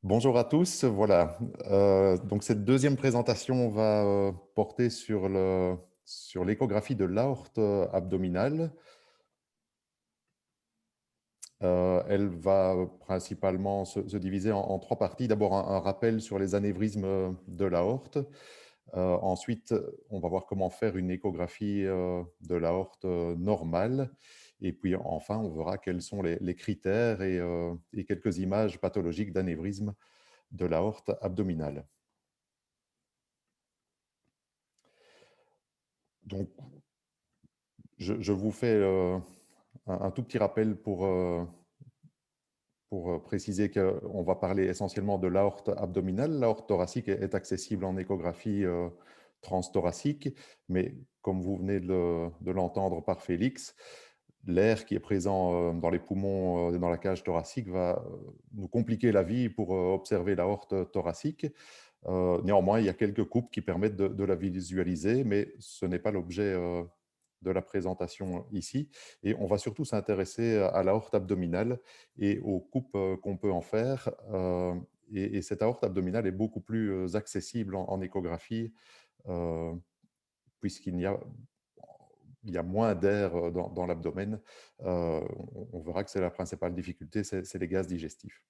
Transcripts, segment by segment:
Bonjour à tous. Voilà. Donc cette deuxième présentation va porter sur l'échographie de l'aorte abdominale. Elle va principalement se diviser en trois parties. D'abord, un rappel sur les anévrismes de l'aorte. Ensuite, on va voir comment faire une échographie de l'aorte normale. Et puis enfin, on verra quels sont les critères et quelques images pathologiques d'anévrisme de l'aorte abdominale. Donc, je vous fais un tout petit rappel pour préciser qu'on va parler essentiellement de l'aorte abdominale. L'aorte thoracique est accessible en échographie transthoracique, mais comme vous venez de l'entendre par Félix, l'air qui est présent dans les poumons et dans la cage thoracique va nous compliquer la vie pour observer l'aorte thoracique. Néanmoins, il y a quelques coupes qui permettent de la visualiser, mais ce n'est pas l'objet de la présentation ici. Et on va surtout s'intéresser à l'aorte abdominale et aux coupes qu'on peut en faire. Et cette aorte abdominale est beaucoup plus accessible en échographie, euh, puisqu'il y a moins d'air dans l'abdomen. On verra que c'est la principale difficulté, c'est les gaz digestifs.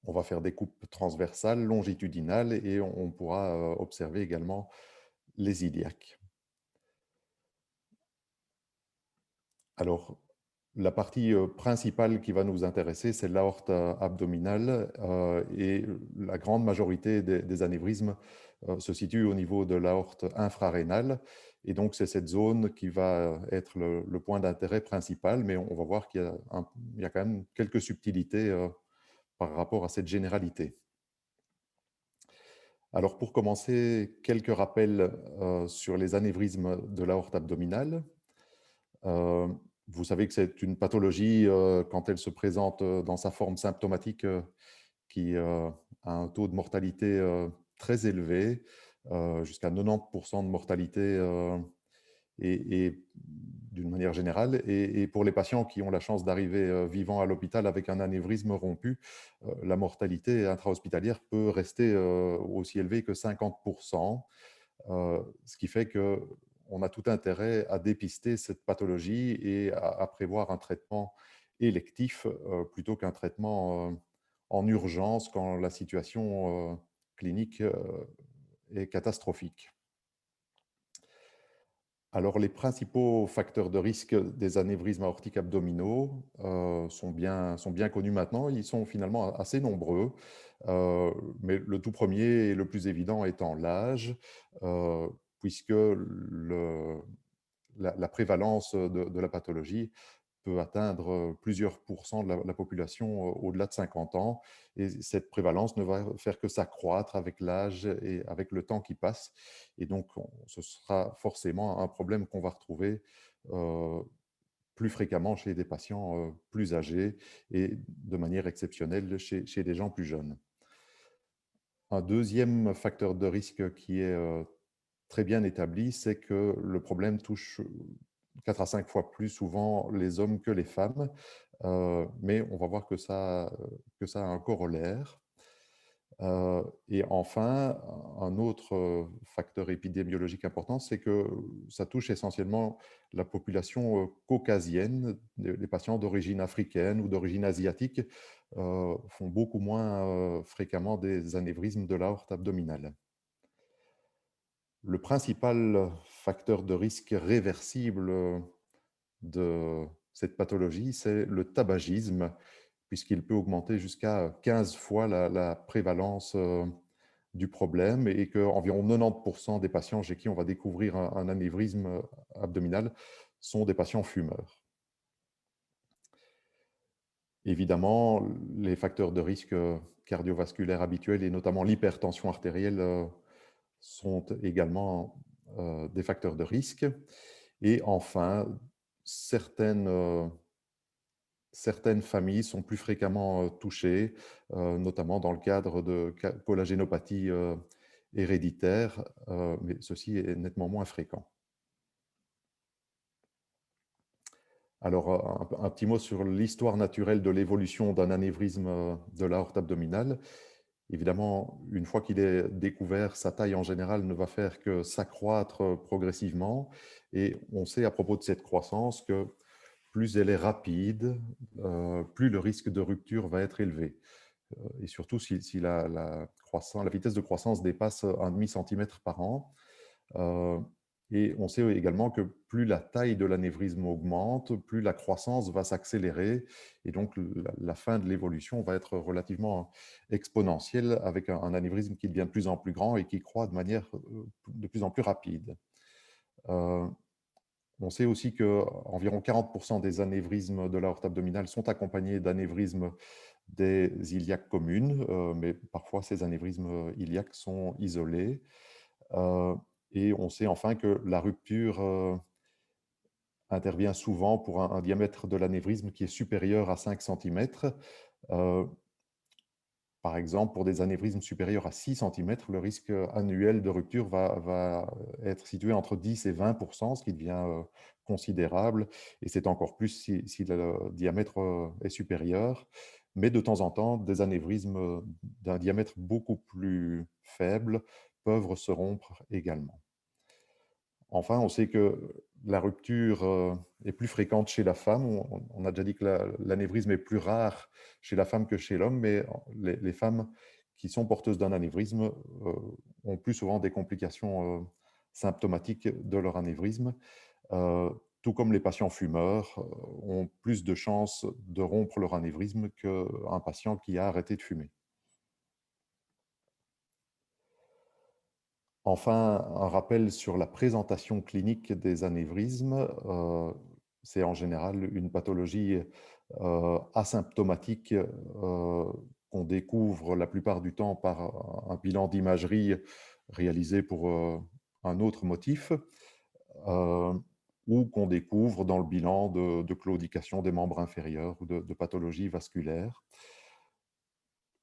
On va faire des coupes transversales, longitudinales, et on pourra observer également les iliaques. Alors, la partie principale qui va nous intéresser, c'est l'aorte abdominale, et la grande majorité des anévrismes se situe au niveau de l'aorte infrarénale. Et donc, c'est cette zone qui va être le point d'intérêt principal, mais on va voir qu'il y a quand même quelques subtilités par rapport à cette généralité. Alors, pour commencer, quelques rappels sur les anévrismes de l'aorte abdominale. Euh, Vous savez que c'est une pathologie, quand elle se présente dans sa forme symptomatique, qui a un taux de mortalité très élevé, jusqu'à 90% de mortalité, et d'une manière générale. Et pour les patients qui ont la chance d'arriver vivants à l'hôpital avec un anévrisme rompu, la mortalité intra-hospitalière peut rester aussi élevée que 50%, ce qui fait qu'on a tout intérêt à dépister cette pathologie et à prévoir un traitement électif plutôt qu'un traitement en urgence quand la situation clinique est catastrophique. Alors, les principaux facteurs de risque des anévrismes aortiques abdominaux sont bien connus maintenant. Ils sont finalement assez nombreux, mais le tout premier et le plus évident étant l'âge, puisque la prévalence de la pathologie peut atteindre plusieurs pourcents de la population au-delà de 50 ans. Et cette prévalence ne va faire que s'accroître avec l'âge et avec le temps qui passe. Et donc, ce sera forcément un problème qu'on va retrouver euh, plus fréquemment chez des patients plus âgés et de manière exceptionnelle chez des gens plus jeunes. Un deuxième facteur de risque qui est très bien établi, c'est que le problème touche 4 à 5 fois plus souvent les hommes que les femmes, mais on va voir que ça a un corollaire. Et enfin, un autre facteur épidémiologique important, c'est que ça touche essentiellement la population caucasienne. Les patients d'origine africaine ou d'origine asiatique font beaucoup moins fréquemment des anévrismes de l'aorte abdominale. Le principal facteur de risque réversible de cette pathologie, c'est le tabagisme, puisqu'il peut augmenter jusqu'à 15 fois la prévalence du problème, et qu'environ 90% des patients chez qui on va découvrir un anévrisme abdominal sont des patients fumeurs. Évidemment, les facteurs de risque cardiovasculaires habituels, et notamment l'hypertension artérielle, sont également des facteurs de risque. Et enfin, certaines familles sont plus fréquemment touchées, notamment dans le cadre de collagénopathie héréditaire, mais ceci est nettement moins fréquent. Alors, un petit mot sur l'histoire naturelle de l'évolution d'un anévrisme de l'aorte abdominale. Évidemment, une fois qu'il est découvert, sa taille en général ne va faire que s'accroître progressivement. Et on sait à propos de cette croissance que plus elle est rapide, plus le risque de rupture va être élevé. Et surtout si la vitesse de croissance dépasse 1,5 cm par an. Euh, et on sait également que plus la taille de l'anévrisme augmente, plus la croissance va s'accélérer. Et donc, la fin de l'évolution va être relativement exponentielle avec un anévrisme qui devient de plus en plus grand et qui croît de manière de plus en plus rapide. Euh, on sait aussi qu'environ 40% des anévrismes de l'aorte abdominale sont accompagnés d'anévrismes des iliaques communes, mais parfois ces anévrismes iliaques sont isolés. Euh, et on sait enfin que la rupture intervient souvent pour un diamètre de l'anévrisme qui est supérieur à 5 cm. Par exemple, pour des anévrismes supérieurs à 6 cm, le risque annuel de rupture va être situé entre 10 et 20%, ce qui devient considérable. Et c'est encore plus si le diamètre est supérieur. Mais de temps en temps, des anévrismes d'un diamètre beaucoup plus faible peuvent se rompre également. Enfin, on sait que la rupture est plus fréquente chez la femme. On a déjà dit que l'anévrisme est plus rare chez la femme que chez l'homme, mais les femmes qui sont porteuses d'un anévrisme ont plus souvent des complications symptomatiques de leur anévrisme. Euh, tout comme les patients fumeurs ont plus de chances de rompre leur anévrisme qu'un patient qui a arrêté de fumer. Enfin, un rappel sur la présentation clinique des anévrismes. C'est en général une pathologie asymptomatique qu'on découvre la plupart du temps par un bilan d'imagerie réalisé pour un autre motif, euh, ou qu'on découvre dans le bilan de claudication des membres inférieurs ou de pathologie vasculaire.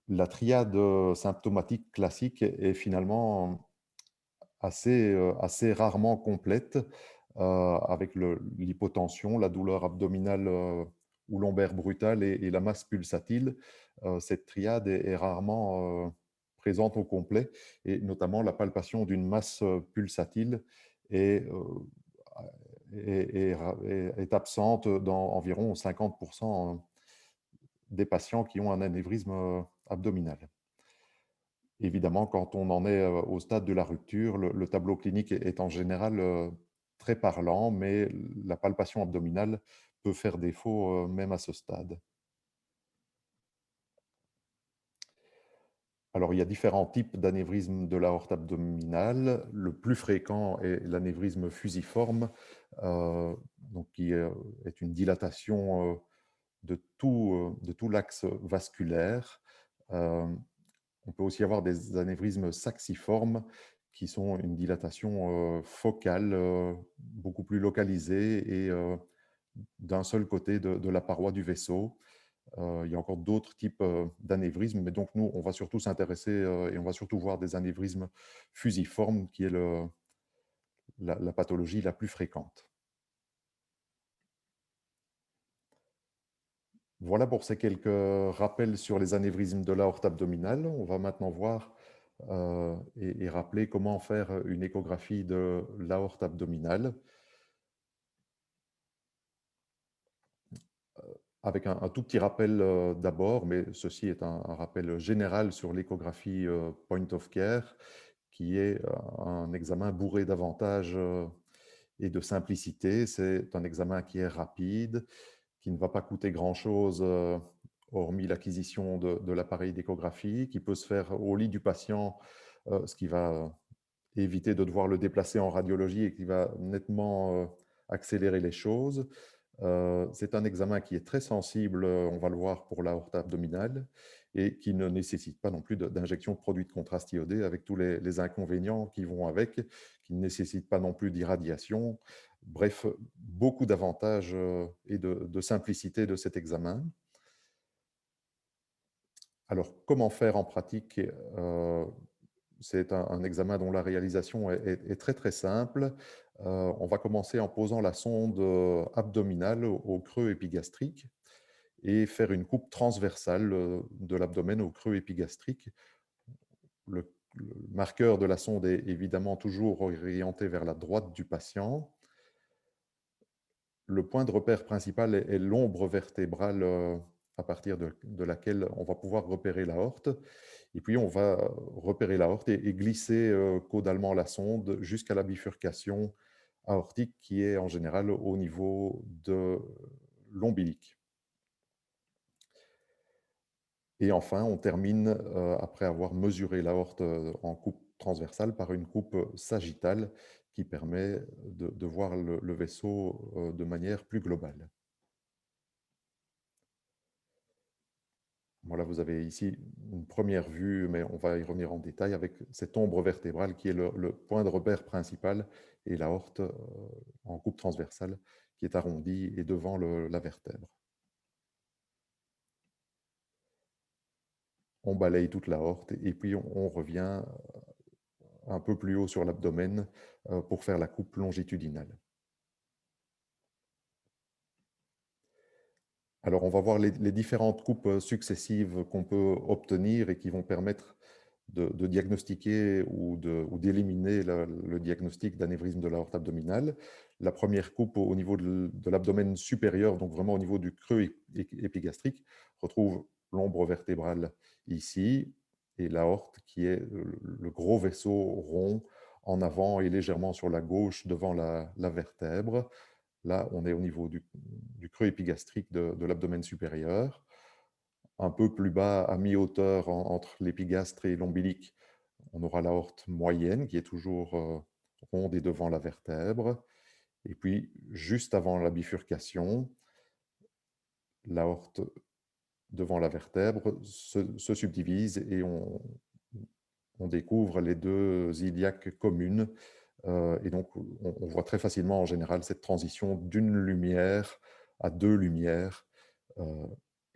La triade symptomatique classique est finalement assez rarement complète, avec l'hypotension, la douleur abdominale ou lombaire brutale et la masse pulsatile. Cette triade est rarement présente au complet, et notamment la palpation d'une masse pulsatile est, est absente dans environ 50% des patients qui ont un anévrisme abdominal. Évidemment, quand on en est au stade de la rupture, le tableau clinique est en général très parlant, mais la palpation abdominale peut faire défaut même à ce stade. Alors, il y a différents types d'anévrisme de l'aorte abdominale. Le plus fréquent est l'anévrisme fusiforme, donc qui est une dilatation de tout l'axe vasculaire. Euh, On peut aussi avoir des anévrismes saxiformes qui sont une dilatation focale, beaucoup plus localisée et d'un seul côté de la paroi du vaisseau. Il y a encore d'autres types d'anévrismes, mais donc nous, on va surtout s'intéresser et on va surtout voir des anévrismes fusiformes, qui est la pathologie la plus fréquente. Voilà pour ces quelques rappels sur les anévrismes de l'aorte abdominale. On va maintenant voir et rappeler comment faire une échographie de l'aorte abdominale avec un tout petit rappel d'abord, mais ceci est un rappel général sur l'échographie point of care, qui est un examen bourré d'avantages et de simplicité. C'est un examen qui est rapide, qui ne va pas coûter grand-chose, hormis l'acquisition de l'appareil d'échographie, qui peut se faire au lit du patient, ce qui va éviter de devoir le déplacer en radiologie et qui va nettement accélérer les choses. C'est un examen qui est très sensible, on va le voir pour l'aorte abdominale, et qui ne nécessite pas non plus d'injection de produits de contraste iodé avec tous les inconvénients qui vont avec, qui ne nécessite pas non plus d'irradiation. Bref, beaucoup d'avantages et de simplicité de cet examen. Alors, comment faire en pratique? c'est un examen dont la réalisation est très, très simple. On va commencer en posant la sonde abdominale au creux épigastrique et faire une coupe transversale de l'abdomen au creux épigastrique. Le marqueur de la sonde est évidemment toujours orienté vers la droite du patient. Le point de repère principal est l'ombre vertébrale à partir de laquelle on va pouvoir repérer l'aorte. Et puis, on va repérer l'aorte et glisser caudalement la sonde jusqu'à la bifurcation aortique qui est en général au niveau de l'ombilic. Et enfin, on termine, après avoir mesuré l'aorte en coupe transversale, par une coupe sagittale qui permet de voir le vaisseau de manière plus globale. Voilà, vous avez ici une première vue, mais on va y revenir en détail avec cette ombre vertébrale qui est le point de repère principal et l'aorte en coupe transversale qui est arrondie et devant la vertèbre. On balaye toute l'aorte et puis on revient un peu plus haut sur l'abdomen pour faire la coupe longitudinale. Alors, on va voir les différentes coupes successives qu'on peut obtenir et qui vont permettre de diagnostiquer ou d'éliminer le diagnostic d'anévrisme de l'aorte abdominale. La première coupe au niveau de l'abdomen supérieur, donc vraiment au niveau du creux épigastrique, retrouve l'ombre vertébrale ici et l'aorte qui est le gros vaisseau rond en avant et légèrement sur la gauche devant la vertèbre. Là, on est au niveau du creux épigastrique de l'abdomen supérieur. Un peu plus bas, à mi-hauteur entre l'épigastre et l'ombilic, on aura l'aorte moyenne qui est toujours ronde et devant la vertèbre. Et puis, juste avant la bifurcation, l'aorte devant la vertèbre se subdivise et on découvre les deux iliaques communes. Et donc, on voit très facilement en général cette transition d'une lumière à deux lumières.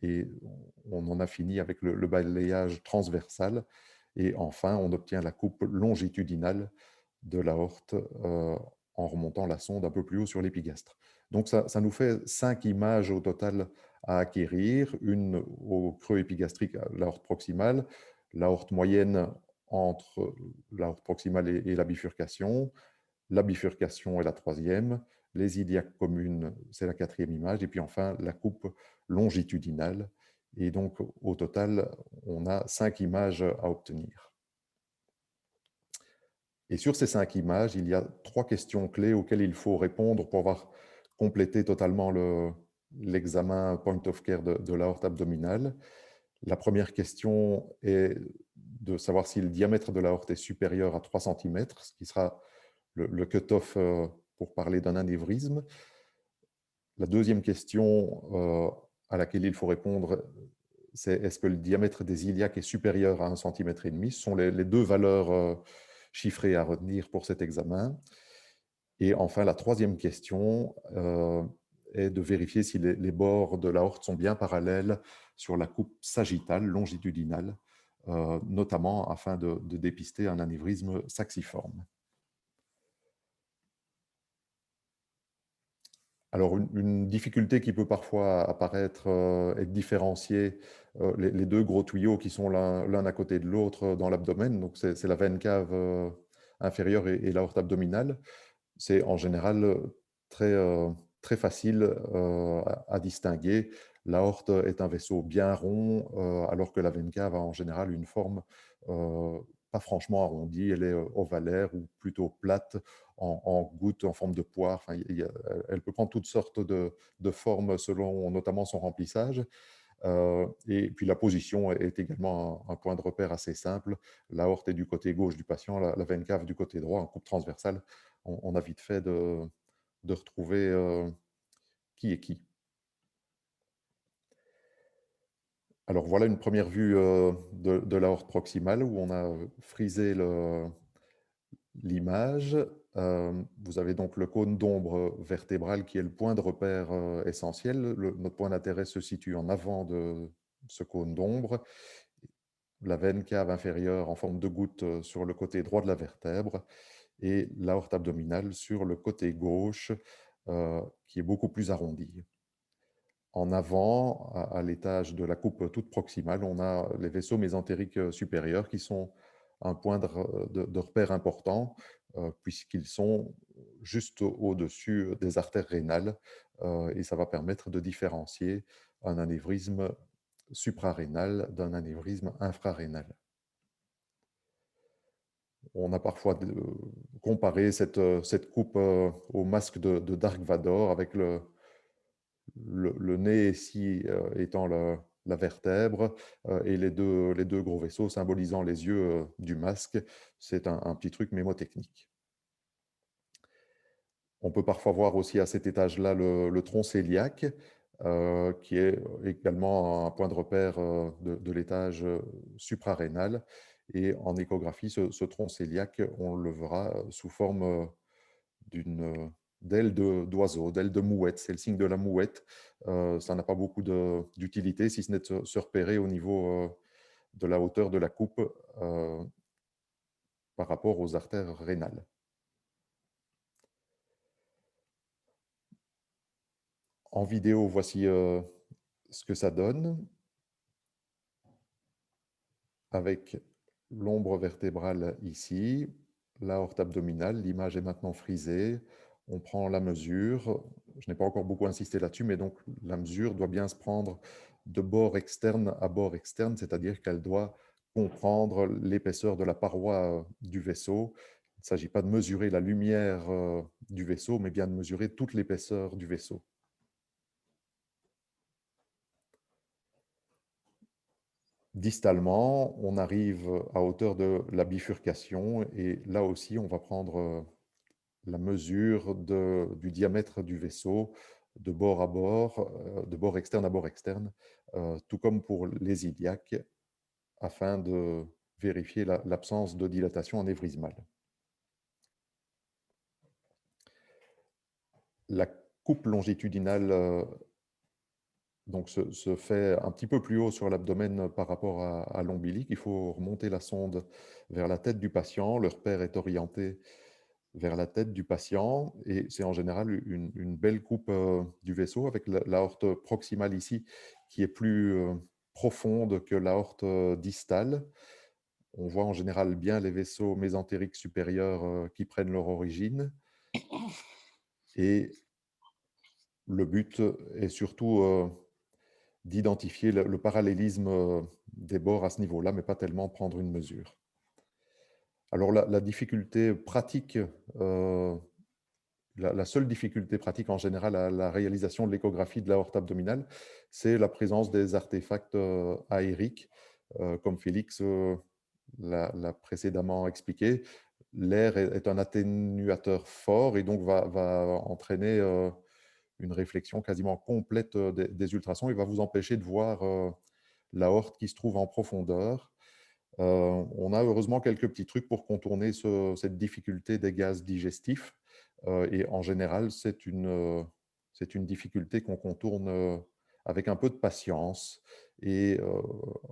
Et on en a fini avec le balayage transversal. Et enfin, on obtient la coupe longitudinale de l'aorte en remontant la sonde un peu plus haut sur l'épigastre. Donc, ça nous fait 5 images au total à acquérir, une au creux épigastrique, l'aorte proximale, l'aorte moyenne entre l'aorte proximale et la bifurcation est la troisième, les iliaques communes, c'est la quatrième image, et puis enfin la coupe longitudinale. Et donc, au total, on a 5 images à obtenir. Et sur ces 5 images, il y a 3 questions clés auxquelles il faut répondre pour avoir complété totalement l'examen point of care de l'aorte abdominale. La première question est de savoir si le diamètre de l'aorte est supérieur à 3 cm, ce qui sera le cut-off pour parler d'un anévrisme. La deuxième question à laquelle il faut répondre, c'est est-ce que le diamètre des iliaques est supérieur à 1,5 cm? Ce sont les deux valeurs chiffrées à retenir pour cet examen. Et enfin, la troisième question est de vérifier si les bords de l'aorte sont bien parallèles sur la coupe sagittale, longitudinale, notamment afin de dépister un anévrisme saxiforme. Alors, une difficulté qui peut parfois apparaître est de différencier les deux gros tuyaux qui sont l'un à côté de l'autre dans l'abdomen. Donc, c'est la veine cave inférieure et l'aorte abdominale. C'est en général très, très facile à distinguer. L'aorte est un vaisseau bien rond, alors que la veine cave a en général une forme pas franchement arrondie, elle est ovalaire ou plutôt plate, en goutte, en forme de poire. Enfin, elle peut prendre toutes sortes de formes selon notamment son remplissage. Et puis la position est également un point de repère assez simple. L'aorte est du côté gauche du patient, la veine cave du côté droit, en coupe transversale. On a vite fait de retrouver qui est qui. Alors voilà une première vue de l'aorte proximale où on a frisé l'image. Vous avez donc le cône d'ombre vertébral qui est le point de repère essentiel. Notre point d'intérêt se situe en avant de ce cône d'ombre. la veine cave inférieure en forme de goutte sur le côté droit de la vertèbre et l'aorte abdominale sur le côté gauche, qui est beaucoup plus arrondie. En avant, à l'étage de la coupe toute proximale, on a les vaisseaux mésentériques supérieurs qui sont un point de repère important, puisqu'ils sont juste au-dessus des artères rénales, et ça va permettre de différencier un anévrisme suprarénal d'un anévrisme infrarénal. On a parfois comparé cette coupe au masque de Dark Vador avec le nez ici étant la vertèbre et les deux gros vaisseaux symbolisant les yeux du masque. C'est un petit truc mémotechnique. On peut parfois voir aussi à cet étage-là le tronc cœliaque, qui est également un point de repère de l'étage suprarénal. Et en échographie, ce tronc cœliaque, on le verra sous forme d'une d'aile d'oiseau, d'aile de mouette. C'est le signe de la mouette. Ça n'a pas beaucoup d'utilité, si ce n'est de se repérer au niveau de la hauteur de la coupe par rapport aux artères rénales. En vidéo, voici ce que ça donne avec l'ombre vertébrale ici, l'aorte abdominale. L'image est maintenant frisée. On prend la mesure. Je n'ai pas encore beaucoup insisté là-dessus, mais donc la mesure doit bien se prendre de bord externe à bord externe, c'est-à-dire qu'elle doit comprendre l'épaisseur de la paroi du vaisseau. Il ne s'agit pas de mesurer la lumière du vaisseau, mais bien de mesurer toute l'épaisseur du vaisseau. Distalement, on arrive à hauteur de la bifurcation et là aussi, on va prendre la mesure du diamètre du vaisseau de bord à bord, de bord externe à bord externe, tout comme pour les iliaques, afin de vérifier l'absence de dilatation anévrismale. La coupe longitudinale donc se fait un petit peu plus haut sur l'abdomen par rapport à l'ombilic. Il faut remonter la sonde vers la tête du patient. Le repère est orienté vers la tête du patient et c'est en général une belle coupe du vaisseau avec l'aorte proximale ici qui est plus profonde que l'aorte distale. On voit en général bien les vaisseaux mésentériques supérieurs qui prennent leur origine et le but est surtout d'identifier le parallélisme des bords à ce niveau-là, mais pas tellement prendre une mesure. Alors la difficulté pratique, la seule difficulté pratique en général à la réalisation de l'échographie de l'aorte abdominale, c'est la présence des artefacts aériques, comme Félix l'a précédemment expliqué. L'air est un atténuateur fort et donc va entraîner une réflexion quasiment complète des ultrasons. Il va vous empêcher de voir l'aorte qui se trouve en profondeur. On a heureusement quelques petits trucs pour contourner cette difficulté des gaz digestifs. Et en général, c'est une difficulté qu'on contourne avec un peu de patience et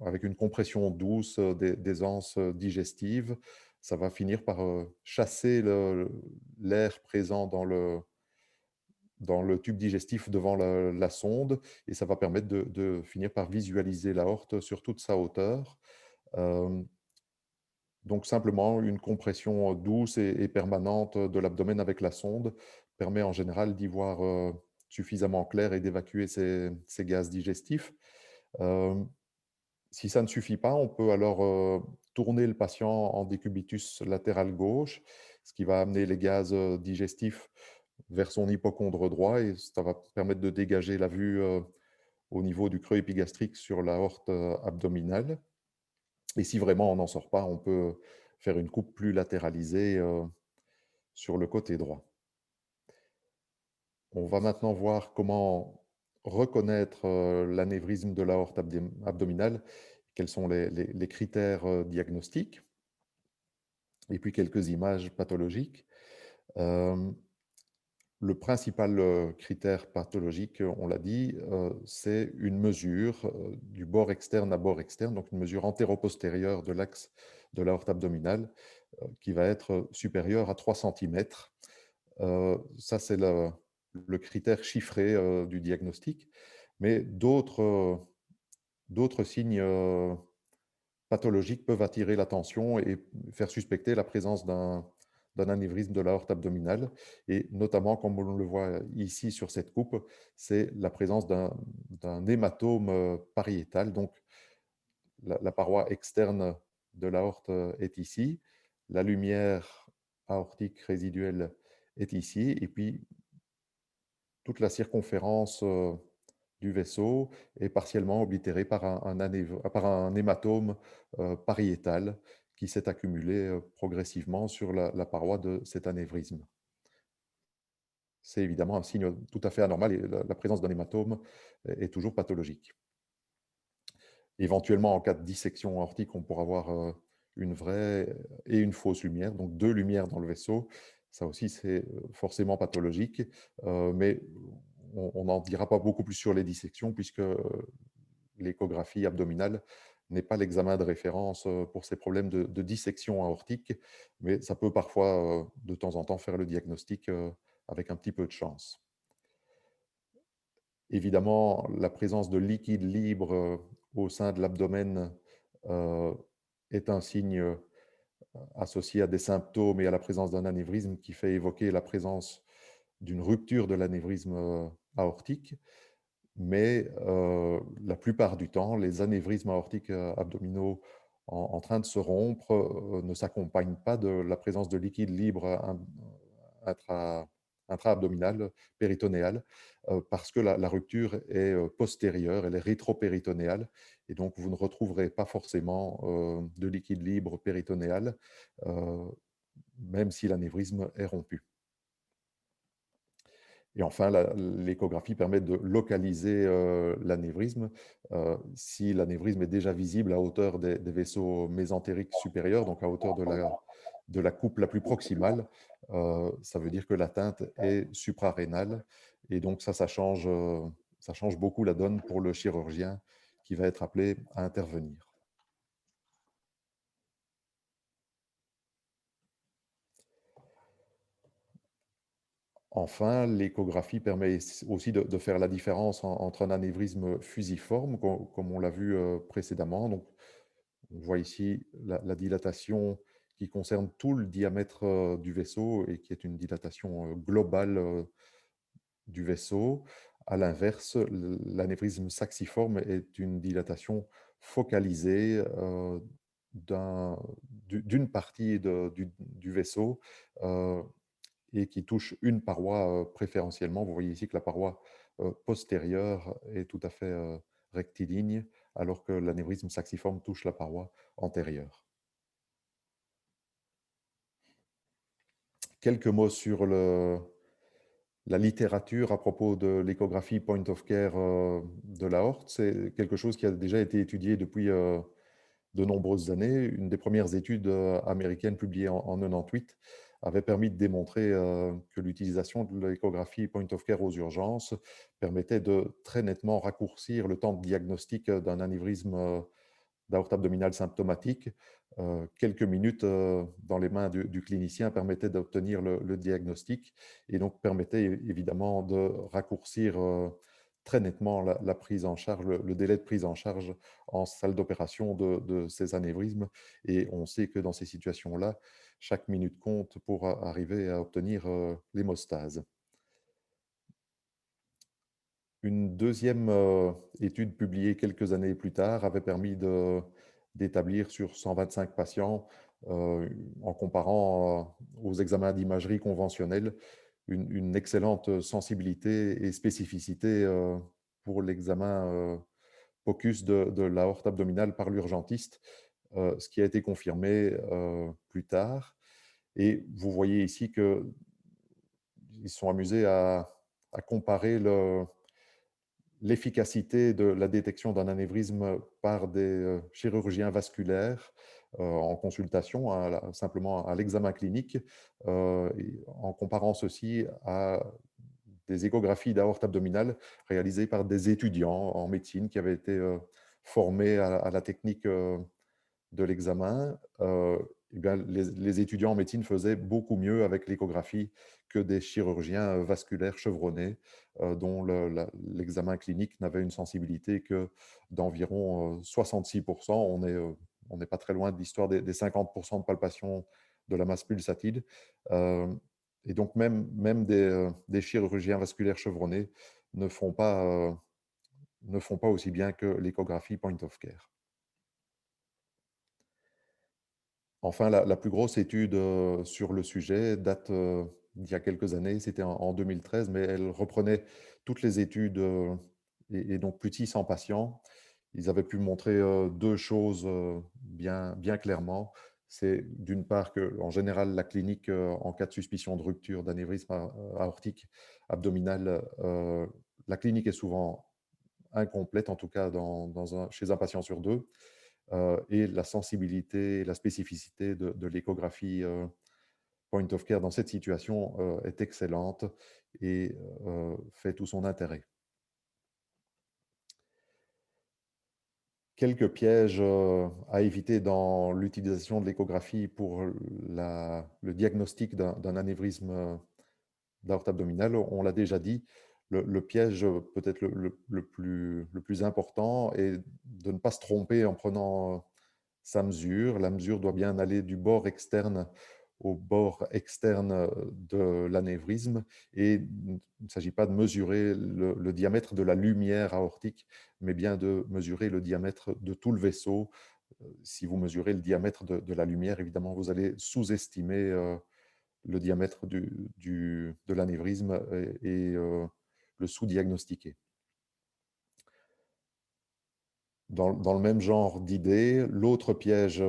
avec une compression douce des anses digestives. Ça va finir par chasser l'air présent dans le tube digestif devant la sonde et ça va permettre de finir par visualiser l'aorte sur toute sa hauteur. Euh, donc simplement une compression douce et permanente de l'abdomen avec la sonde permet en général d'y voir suffisamment clair et d'évacuer ces gaz digestifs. Euh, Si ça ne suffit pas, on peut alors tourner le patient en décubitus latéral gauche, ce qui va amener les gaz digestifs vers son hypocondre droit et ça va permettre de dégager la vue au niveau du creux épigastrique sur l'aorte abdominale. Et si vraiment on n'en sort pas, on peut faire une coupe plus latéralisée sur le côté droit. On va maintenant voir comment reconnaître l'anévrisme de l'aorte abdominale, quels sont les critères diagnostiques, et puis quelques images pathologiques. Le principal critère pathologique, on l'a dit, c'est une mesure du bord externe à bord externe, donc une mesure antéro-postérieure de l'axe de l'aorte abdominale qui va être supérieure à 3 centimètres. Ça, c'est le critère chiffré du diagnostic. Mais d'autres signes pathologiques peuvent attirer l'attention et faire suspecter la présence d'un anévrisme de l'aorte abdominale. Et notamment, comme on le voit ici sur cette coupe, c'est la présence d'un hématome pariétal. Donc, la paroi externe de l'aorte est ici, la lumière aortique résiduelle est ici, et puis toute la circonférence du vaisseau est partiellement oblitérée par par un hématome pariétal qui s'est accumulé progressivement sur la paroi de cet anévrisme. C'est évidemment un signe tout à fait anormal et la présence d'un hématome est toujours pathologique. Éventuellement, en cas de dissection aortique, on pourra avoir une vraie et une fausse lumière, donc deux lumières dans le vaisseau. Ça aussi, c'est forcément pathologique, mais on n'en dira pas beaucoup plus sur les dissections puisque l'échographie abdominale n'est pas l'examen de référence pour ces problèmes de dissection aortique, mais ça peut parfois, de temps en temps, faire le diagnostic avec un petit peu de chance. Évidemment, la présence de liquide libre au sein de l'abdomen euh, est un signe associé à des symptômes et à la présence d'un anévrisme qui fait évoquer la présence d'une rupture de l'anévrisme aortique. Mais la plupart du temps, les anévrismes aortiques abdominaux en train de se rompre ne s'accompagnent pas de la présence de liquide libre intra- intra-abdominal, péritonéal, parce que la rupture est postérieure, elle est rétropéritonéale, et donc vous ne retrouverez pas forcément de liquide libre péritonéal, euh, même si l'anévrisme est rompu. Et enfin, l'échographie permet de localiser l'anévrisme. Si l'anévrisme est déjà visible à hauteur des vaisseaux mésentériques supérieurs, donc à hauteur de la coupe la plus proximale, ça veut dire que l'atteinte est suprarénale. Et donc ça change beaucoup la donne pour le chirurgien qui va être appelé à intervenir. Enfin, l'échographie permet aussi de faire la différence entre un anévrisme fusiforme, comme on l'a vu précédemment. Donc, on voit ici la dilatation qui concerne tout le diamètre du vaisseau et qui est une dilatation globale du vaisseau. À l'inverse, l'anévrisme saxiforme est une dilatation focalisée d'une partie du vaisseau et qui touche une paroi préférentiellement. Vous voyez ici que la paroi postérieure est tout à fait rectiligne, alors que l'anévrisme saxiforme touche la paroi antérieure. Quelques mots sur la littérature à propos de l'échographie point of care de l'aorte. C'est quelque chose qui a déjà été étudié depuis de nombreuses années. Une des premières études américaines publiées en 98 avait permis de démontrer que l'utilisation de l'échographie point of care aux urgences permettait de très nettement raccourcir le temps de diagnostic d'un anévrisme d'aorte abdominale symptomatique. Quelques minutes dans les mains du clinicien permettaient d'obtenir le diagnostic et donc permettait évidemment de raccourcir très nettement la prise en charge, le délai de prise en charge en salle d'opération de ces anévrismes. Et on sait que dans ces situations-là, chaque minute compte pour arriver à obtenir l'hémostase. Une deuxième étude publiée quelques années plus tard avait permis d'établir sur 125 patients, en comparant aux examens d'imagerie conventionnels, une excellente sensibilité et spécificité pour l'examen POCUS de l'aorte abdominale par l'urgentiste, ce qui a été confirmé plus tard. Et vous voyez ici qu'ils sont amusés à comparer l'efficacité de la détection d'un anévrisme par des chirurgiens vasculaires en consultation, simplement à l'examen clinique, en comparant ceci à des échographies d'aorte abdominale réalisées par des étudiants en médecine qui avaient été formés à la technique de l'examen. Eh bien, les étudiants en médecine faisaient beaucoup mieux avec l'échographie que des chirurgiens vasculaires chevronnés, dont l'examen clinique n'avait une sensibilité que d'environ 66%. On n'est pas très loin de l'histoire des 50% de palpation de la masse pulsatile. Euh, et donc, même des chirurgiens vasculaires chevronnés ne font pas, ne font pas aussi bien que l'échographie point of care. Enfin, la plus grosse étude sur le sujet date d'il y a quelques années, c'était en 2013, mais elle reprenait toutes les études et donc plus de 600 patients. Ils avaient pu montrer deux choses bien clairement. C'est d'une part que, en général, la clinique, en cas de suspicion de rupture d'anévrisme aortique abdominal, la clinique est souvent incomplète, en tout cas chez un patient sur deux. Et la sensibilité et la spécificité de l'échographie point of care dans cette situation est excellente et fait tout son intérêt. Quelques pièges à éviter dans l'utilisation de l'échographie pour le diagnostic d'un anévrisme d'aorte abdominale. On l'a déjà dit, le piège peut-être le plus important est de ne pas se tromper en prenant sa mesure. La mesure doit bien aller du bord externe au bord externe de l'anévrisme et il ne s'agit pas de mesurer le diamètre de la lumière aortique, mais bien de mesurer le diamètre de tout le vaisseau. Si vous mesurez le diamètre de la lumière, évidemment, vous allez sous-estimer le diamètre de l'anévrisme et le sous-diagnostiquer. Dans le même genre d'idée, l'autre piège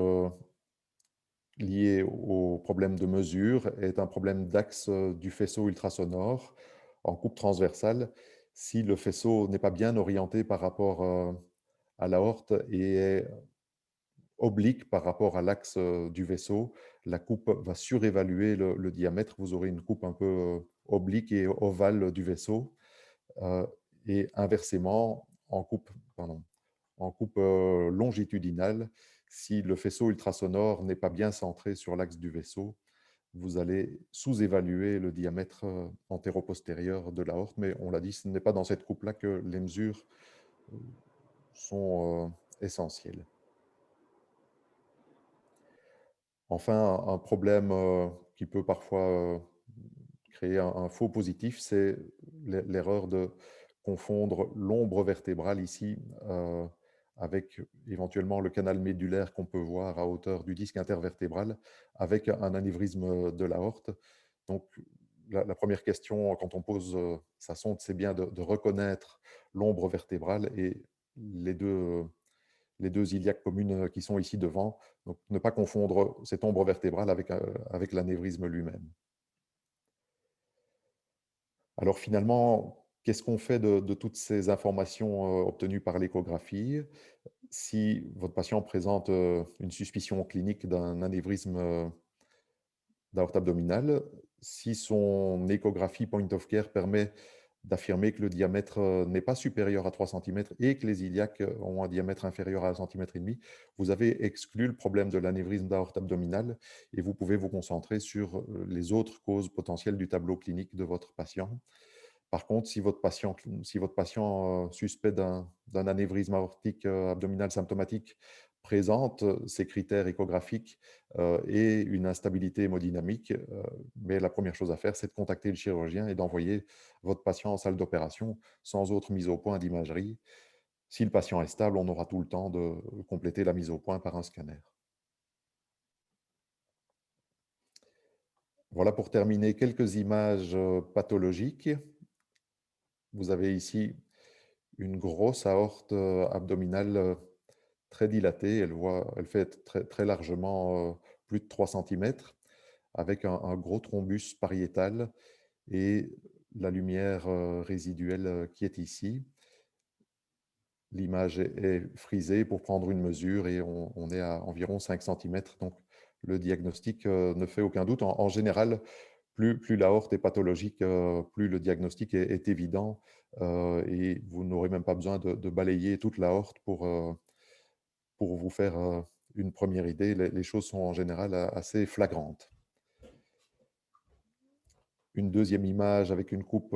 lié au problème de mesure est un problème d'axe du faisceau ultrasonore en coupe transversale. Si le faisceau n'est pas bien orienté par rapport à l'aorte et est oblique par rapport à l'axe du vaisseau, la coupe va surévaluer le diamètre. Vous aurez une coupe un peu oblique et ovale du vaisseau. Euh, et inversement, en coupe longitudinale, si le faisceau ultrasonore n'est pas bien centré sur l'axe du vaisseau, vous allez sous-évaluer le diamètre antéro-postérieur de l'aorte. Mais on l'a dit, ce n'est pas dans cette coupe-là que les mesures sont essentielles. Enfin, un problème qui peut parfois créer un faux positif, c'est l'erreur de confondre l'ombre vertébrale ici avec éventuellement le canal médulaire qu'on peut voir à hauteur du disque intervertébral avec un anévrisme de l'aorte. Donc, la première question quand on pose sa sonde, c'est bien de reconnaître l'ombre vertébrale et les deux iliaques communes qui sont ici devant. Donc, ne pas confondre cette ombre vertébrale avec l'anévrisme lui-même. Alors finalement, qu'est-ce qu'on fait de toutes ces informations obtenues par l'échographie? Si votre patient présente une suspicion clinique d'un anévrisme d'aorte abdominale, si son échographie point of care permet d'affirmer que le diamètre n'est pas supérieur à 3 cm et que les iliaques ont un diamètre inférieur à 1,5 cm, vous avez exclu le problème de l'anévrisme d'aorte abdominale et vous pouvez vous concentrer sur les autres causes potentielles du tableau clinique de votre patient. Par contre, si votre patient suspect d'un anévrisme aortique abdominal symptomatique présente ces critères échographiques et une instabilité hémodynamique, mais la première chose à faire, c'est de contacter le chirurgien et d'envoyer votre patient en salle d'opération sans autre mise au point d'imagerie. Si le patient est stable, on aura tout le temps de compléter la mise au point par un scanner. Voilà pour terminer quelques images pathologiques. Vous avez ici une grosse aorte abdominale très dilatée. Elle fait très largement plus de 3 cm avec un gros thrombus pariétal et la lumière résiduelle qui est ici. L'image est frisée pour prendre une mesure et on est à environ 5 cm. Donc, le diagnostic ne fait aucun doute. En général, plus l'aorte est pathologique, plus le diagnostic est évident, et vous n'aurez même pas besoin de balayer toute l'aorte pour vous faire, une première idée. Les choses sont en général assez flagrantes. Une deuxième image avec une coupe,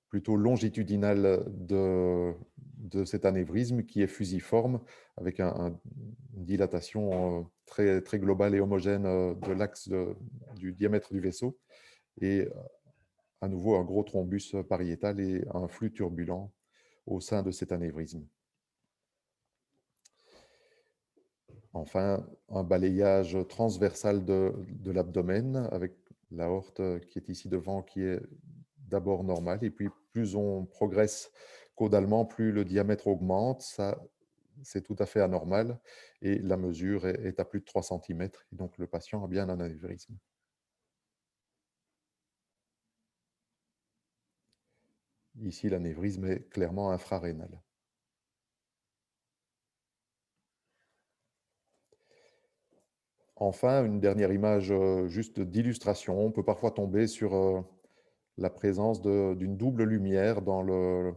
plutôt longitudinale de cet anévrisme qui est fusiforme avec une dilatation, très très globale et homogène, de l'axe du diamètre du vaisseau et à nouveau un gros thrombus pariétal et un flux turbulent au sein de cet anévrisme. Enfin, un balayage transversal de l'abdomen avec l'aorte qui est ici devant, qui est d'abord normale. Et puis, plus on progresse caudalement, plus le diamètre augmente. Ça, c'est tout à fait anormal. Et la mesure est à plus de 3 cm. Et donc, le patient a bien un anévrisme. Ici, l'anévrisme est clairement infrarénal. Enfin, une dernière image juste d'illustration. On peut parfois tomber sur la présence d'une double lumière dans le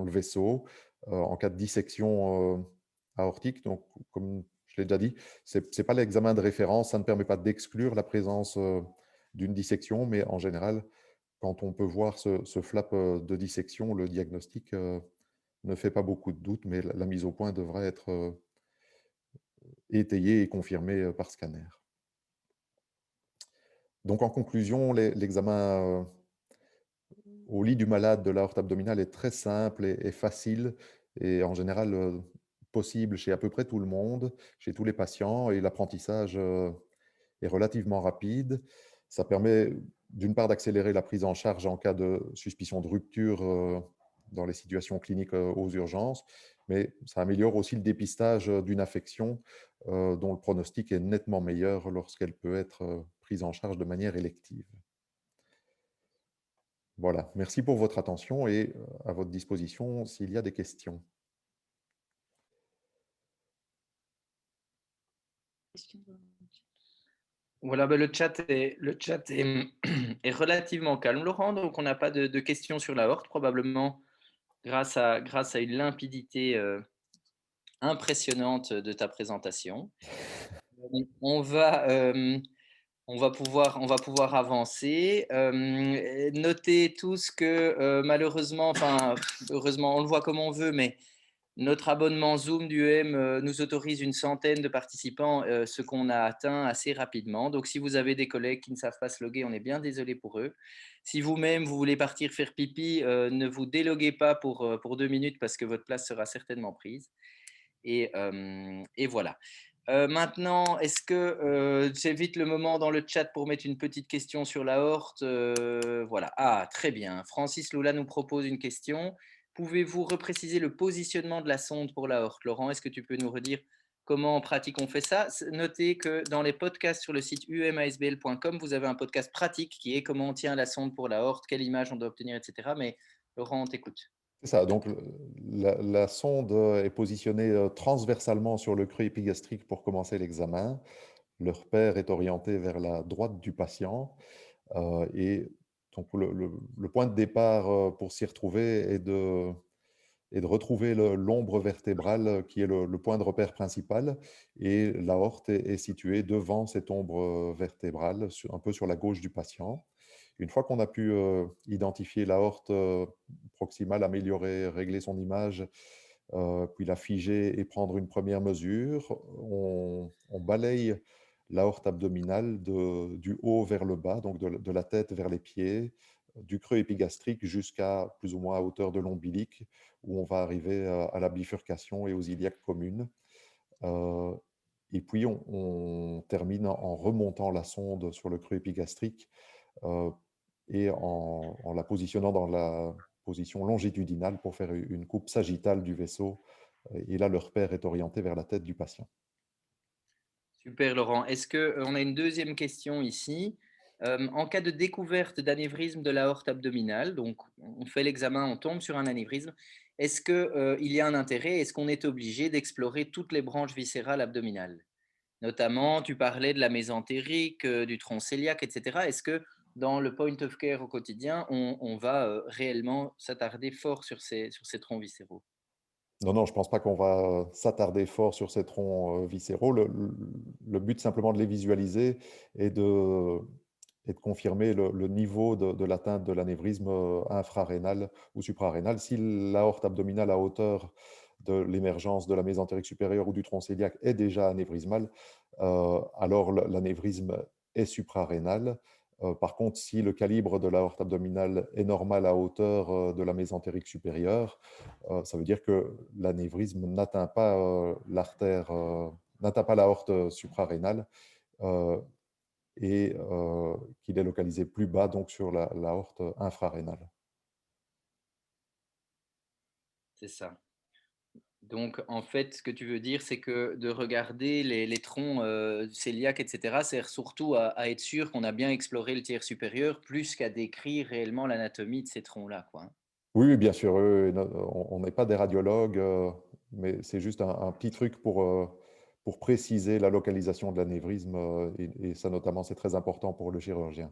vaisseau en cas de dissection aortique. Donc, comme je l'ai déjà dit, ce n'est pas l'examen de référence, ça ne permet pas d'exclure la présence d'une dissection, mais en général, quand on peut voir ce flap de dissection, le diagnostic ne fait pas beaucoup de doute, mais la mise au point devrait être étayée et confirmée par scanner. Donc, en conclusion, l'examen au lit du malade de l'aorte abdominale est très simple et facile et en général possible chez à peu près tout le monde, chez tous les patients, et l'apprentissage est relativement rapide. Ça permet d'une part d'accélérer la prise en charge en cas de suspicion de rupture dans les situations cliniques aux urgences, mais ça améliore aussi le dépistage d'une affection dont le pronostic est nettement meilleur lorsqu'elle peut être prise en charge de manière élective. Voilà, merci pour votre attention et à votre disposition s'il y a des questions. Voilà, ben le chat est, est relativement calme, Laurent, donc on n'a pas de questions sur la horte, probablement grâce à une limpidité impressionnante de ta présentation. On va, on va pouvoir avancer. Notez tous que malheureusement, enfin heureusement, on le voit comme on veut, mais notre abonnement Zoom d'UM nous autorise une centaine de participants, ce qu'on a atteint assez rapidement. Donc, si vous avez des collègues qui ne savent pas se loguer, on est bien désolé pour eux. Si vous-même, vous voulez partir faire pipi, ne vous déloguez pas pour 2 minutes parce que votre place sera certainement prise. Et voilà. Maintenant, est-ce que j'évite le moment dans le chat pour mettre une petite question sur la horte voilà. Ah, très bien. Francis Lula nous propose une question. Pouvez-vous repréciser le positionnement de la sonde pour la horte? Laurent, est-ce que tu peux nous redire comment en pratique on fait ça? Notez que dans les podcasts sur le site umasbl.com, vous avez un podcast pratique qui est comment on tient la sonde pour la horte, quelle image on doit obtenir, etc. Mais Laurent, on t'écoute. C'est ça, donc la sonde est positionnée transversalement sur le creux épigastrique pour commencer l'examen. Le repère est orienté vers la droite du patient et donc le point de départ pour s'y retrouver est de retrouver l'ombre vertébrale qui est le point de repère principal et l'aorte est située devant cette ombre vertébrale, un peu sur la gauche du patient. Une fois qu'on a pu identifier l'aorte proximale, améliorer, régler son image, puis la figer et prendre une première mesure, on balaye l'aorte abdominale du haut vers le bas, donc de la tête vers les pieds, du creux épigastrique jusqu'à plus ou moins à hauteur de l'ombilic, où on va arriver à la bifurcation et aux iliaques communes. Euh, et puis on termine en remontant la sonde sur le creux épigastrique euh, et en la positionnant dans la position longitudinale pour faire une coupe sagittale du vaisseau. Et là, le repère est orienté vers la tête du patient. Super Laurent. Est-ce qu'on a une deuxième question ici? En cas de découverte d'anévrisme de l'aorte abdominale, donc on fait l'examen, on tombe sur un anévrisme, est-ce qu'il y a un intérêt? Est-ce qu'on est obligé d'explorer toutes les branches viscérales abdominales? Notamment, tu parlais de la mésentérique, du tronc cœliaque, et cetera. Est-ce que dans le point of care au quotidien, on va, réellement s'attarder fort sur ces troncs viscéraux? Non, non, je pense pas qu'on va s'attarder fort sur ces troncs viscéraux. Le but simplement de les visualiser et et de confirmer le niveau de l'atteinte de l'anévrisme infrarénal ou suprarénal. Si l'aorte abdominale à hauteur de l'émergence de la mésentérique supérieure ou du tronc cœliaque est déjà anévrismale, alors l'anévrisme est suprarénal. Par contre, si le calibre de l'aorte abdominale est normal à hauteur de la mésentérique supérieure, ça veut dire que l'anévrisme n'atteint pas l'artère, n'atteint pas l'aorte suprarénale euh, et qu'il est localisé plus bas, donc sur l'aorte infrarénale. C'est ça. Donc en fait, ce que tu veux dire, c'est que de regarder les troncs, cœliaques et cetera, sert surtout à être sûr qu'on a bien exploré le tiers supérieur, plus qu'à décrire réellement l'anatomie de ces troncs-là, quoi, hein? Oui, oui, bien sûr, on n'est pas des radiologues, mais c'est juste un petit truc pour préciser la localisation de l'anévrisme, et ça notamment, c'est très important pour le chirurgien.